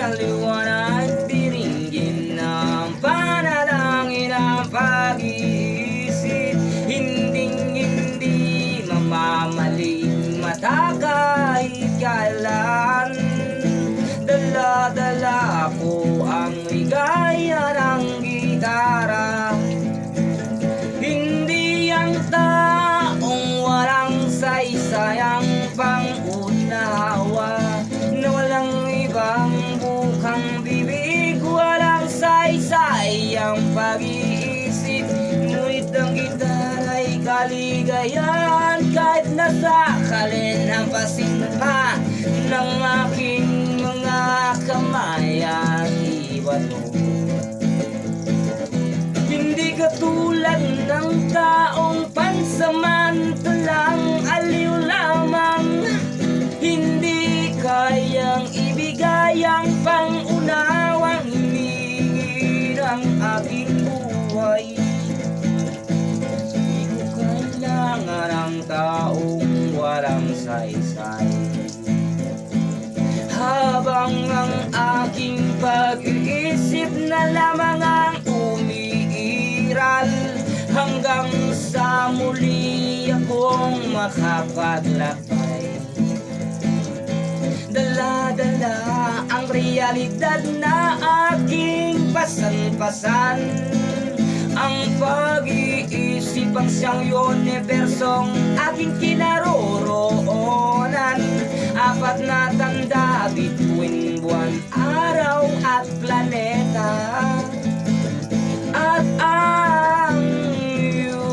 ng liwanag, diringgin ng panalangin ang pag-iisip. Hindi mamamaling mata kahit kailan. Dala-dala ko ang ligaya ng gitara. Hindi ang taong walang saysayang pang-unawa, na walang ibang bukang bibig, walang saysay ang pag-iisip. Ngunit ang gitara'y kaligayahan, kahit nasakalin ang pasimpa ng aking mga kamay at iwan mo. Hindi katulad ng taong pansamantalang aliw lamang, hindi kayang ibigay ang pang-unawang hingin ang aking buhay. Di ko kailangan ang taong walang saysay, habang ang aking pag-iisip na lamang ang umiiral, hanggang sa muli akong makapaglakbay. Dala-dala ang realidad na aking pasan-pasan, ang pag-iisip ang siyang unibersong aking kinaroroonan. Apat na tanda bituin buwan, araw at planeta, at ang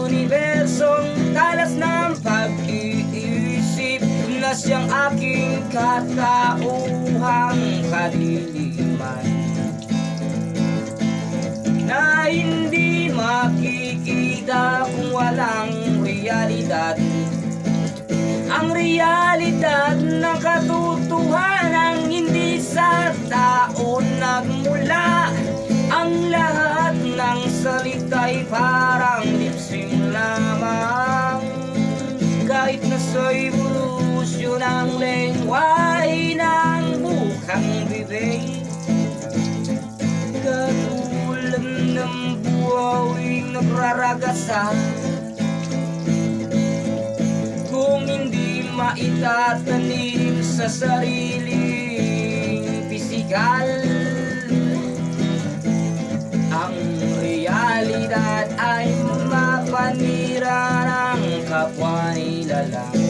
unibersong talas ng pag-iisip na siyang aking katauhang kadiliman, na hindi makikita kung walang realidad. Ang realidad ng katotohanan hindi sa tao nagmula. Ang lahat ng salita'y parang lipsing lamang, kahit na sa evolusyon ang lengguwahe ng bukang bibig. Katulad ng buhawing nagraragasa, kung hindi maitatanim sa sariling pisikal, ang realidad ay mapanira ng kapwa nilalang.